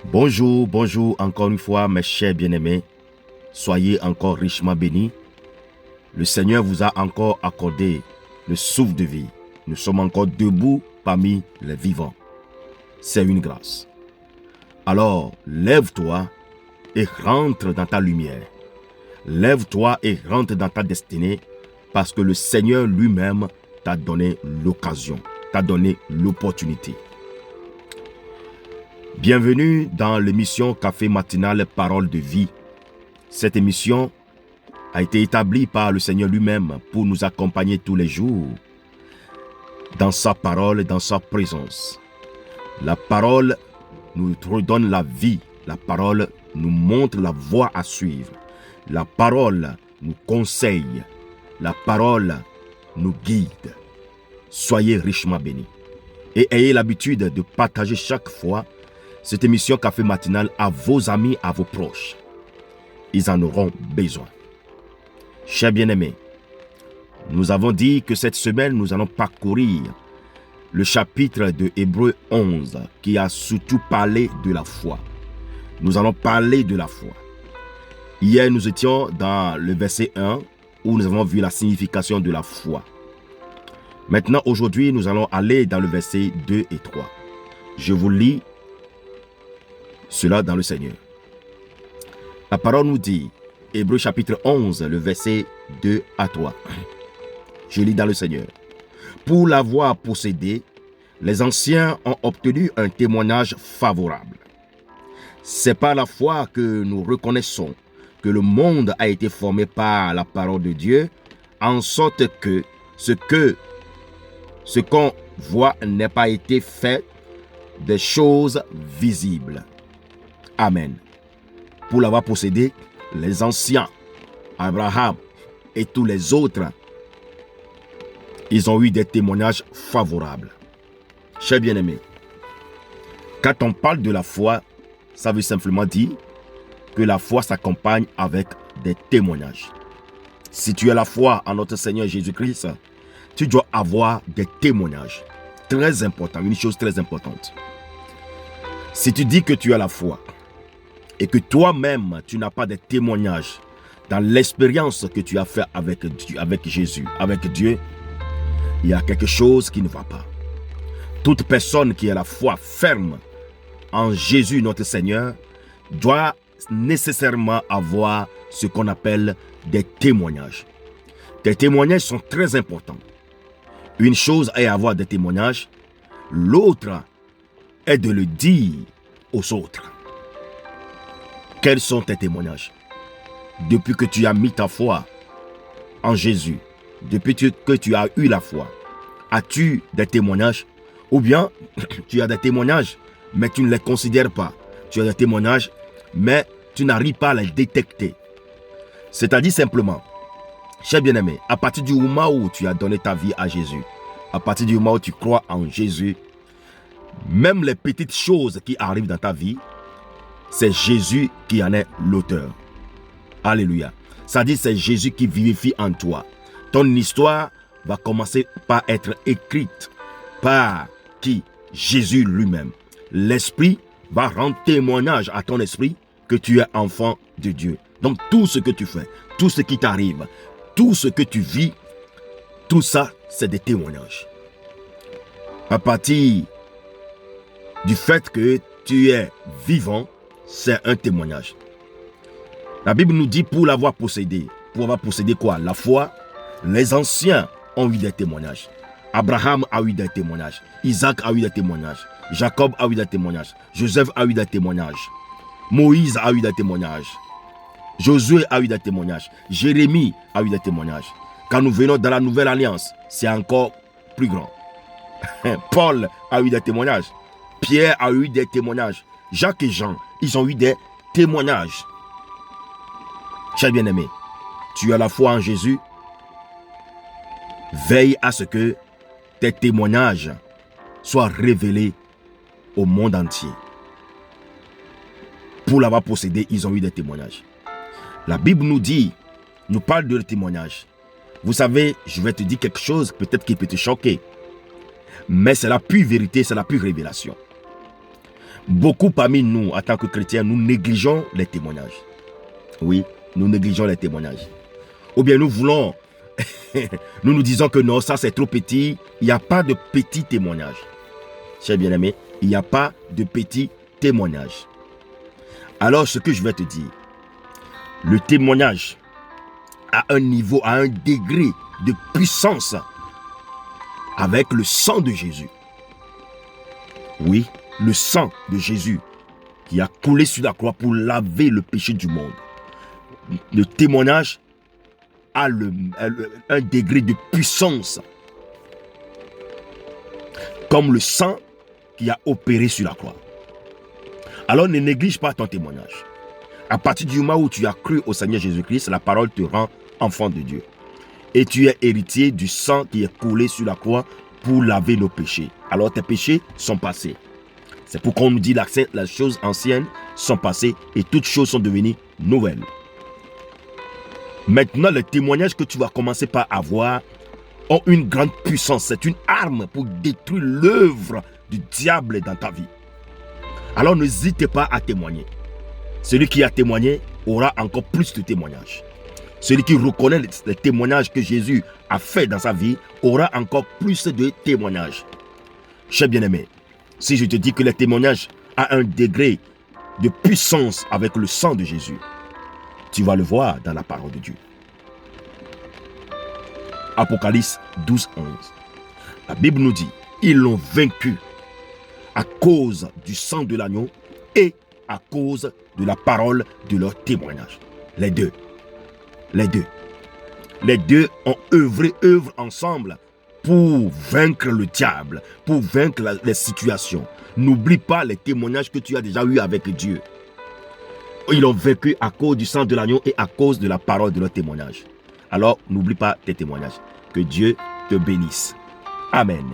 Bonjour, bonjour encore une fois mes chers bien-aimés. Soyez encore richement bénis. Le Seigneur vous a encore accordé le souffle de vie. Nous sommes encore debout parmi les vivants. C'est une grâce. Alors, lève-toi et rentre dans ta lumière. Lève-toi et rentre dans ta destinée parce que le Seigneur lui-même t'a donné l'occasion, t'a donné l'opportunité. Bienvenue dans l'émission Café Matinal Parole de Vie. Cette émission a été établie par le Seigneur lui-même pour nous accompagner tous les jours dans sa parole et dans sa présence. La parole nous redonne la vie. La parole nous montre la voie à suivre. La parole nous conseille. La parole nous guide. Soyez richement bénis. Et ayez l'habitude de partager chaque fois cette émission Café Matinal à vos amis, à vos proches. Ils en auront besoin. Chers bien-aimés, nous avons dit que cette semaine, nous allons parcourir le chapitre de Hébreux 11 qui a surtout parlé de la foi. Nous allons parler de la foi. Hier, nous étions dans le verset 1 où nous avons vu la signification de la foi. Maintenant, aujourd'hui, nous allons aller dans le verset 2 et 3. Je vous lis cela dans le Seigneur. La parole nous dit, Hébreux chapitre 11, le verset 2 à 3. Je lis dans le Seigneur. Pour l'avoir possédé, les anciens ont obtenu un témoignage favorable. C'est par la foi que nous reconnaissons que le monde a été formé par la parole de Dieu, en sorte que ce qu'on voit n'a pas été fait des choses visibles. Amen. Pour l'avoir possédé, les anciens, Abraham et tous les autres, ils ont eu des témoignages favorables. Chers bien-aimés, quand on parle de la foi, ça veut simplement dire que la foi s'accompagne avec des témoignages. Si tu as la foi en notre Seigneur Jésus-Christ, tu dois avoir des témoignages. Très important, une chose très importante. Si tu dis que tu as la foi et que toi-même, tu n'as pas de témoignages dans l'expérience que tu as fait avec Jésus, avec Dieu, il y a quelque chose qui ne va pas. Toute personne qui a la foi ferme en Jésus notre Seigneur doit nécessairement avoir ce qu'on appelle des témoignages. Des témoignages sont très importants. Une chose est avoir des témoignages, l'autre est de le dire aux autres. Quels sont tes témoignages? Depuis que tu as mis ta foi en Jésus, depuis que tu as eu la foi, as-tu des témoignages? Ou bien tu as des témoignages, mais tu ne les considères pas. Tu as des témoignages, mais tu n'arrives pas à les détecter. C'est-à-dire simplement, cher bien-aimé, à partir du moment où tu as donné ta vie à Jésus, à partir du moment où tu crois en Jésus, même les petites choses qui arrivent dans ta vie, c'est Jésus qui en est l'auteur. Alléluia. Ça dit, c'est Jésus qui vivifie en toi. Ton histoire va commencer par être écrite par qui? Jésus lui-même. L'Esprit va rendre témoignage à ton esprit que tu es enfant de Dieu. Donc tout ce que tu fais, tout ce qui t'arrive, tout ce que tu vis, tout ça, c'est des témoignages. À partir du fait que tu es vivant, c'est un témoignage. La Bible nous dit pour l'avoir possédé. Pour avoir possédé quoi? La foi. Les anciens ont eu des témoignages. Abraham a eu des témoignages. Isaac a eu des témoignages. Jacob a eu des témoignages. Joseph a eu des témoignages. Moïse a eu des témoignages. Josué a eu des témoignages. Jérémie a eu des témoignages. Quand nous venons dans la nouvelle alliance, c'est encore plus grand. Paul a eu des témoignages. Pierre a eu des témoignages. Jacques et Jean, ils ont eu des témoignages. Cher bien-aimé, tu as la foi en Jésus. Veille à ce que tes témoignages soient révélés au monde entier. Pour l'avoir possédé, ils ont eu des témoignages. La Bible nous parle de témoignages. Vous savez, je vais te dire quelque chose, peut-être qui peut te choquer. Mais c'est la pure vérité, c'est la pure révélation. Beaucoup parmi nous, en tant que chrétiens, nous négligeons les témoignages. Oui, nous négligeons les témoignages. Ou bien nous voulons, nous disons que non, ça c'est trop petit. Il n'y a pas de petits témoignages. Chers bien-aimés, il n'y a pas de petits témoignages. Alors, ce que je vais te dire, le témoignage a un niveau, a un degré de puissance avec le sang de Jésus. Oui, le sang de Jésus qui a coulé sur la croix pour laver le péché du monde. Le témoignage a un degré de puissance comme le sang qui a opéré sur la croix. Alors ne néglige pas ton témoignage. À partir du moment où tu as cru au Seigneur Jésus-Christ, la parole te rend enfant de Dieu. Et tu es héritier du sang qui est coulé sur la croix pour laver nos péchés. Alors tes péchés sont passés. C'est pourquoi on nous dit que les choses anciennes sont passées et toutes choses sont devenues nouvelles. Maintenant, les témoignages que tu vas commencer par avoir ont une grande puissance. C'est une arme pour détruire l'œuvre du diable dans ta vie. Alors n'hésitez pas à témoigner. Celui qui a témoigné aura encore plus de témoignages. Celui qui reconnaît les témoignages que Jésus a fait dans sa vie aura encore plus de témoignages. Cher bien-aimé, si je te dis que le témoignage a un degré de puissance avec le sang de Jésus, tu vas le voir dans la parole de Dieu. Apocalypse 12, 11. La Bible nous dit, ils l'ont vaincu à cause du sang de l'agneau et à cause de la parole de leur témoignage. Les deux. Les deux ont œuvré ensemble pour vaincre le diable, pour vaincre les situations. N'oublie pas les témoignages que tu as déjà eus avec Dieu. Ils l'ont vaincu à cause du sang de l'agneau et à cause de la parole de leur témoignage. Alors, n'oublie pas tes témoignages. Que Dieu te bénisse. Amen.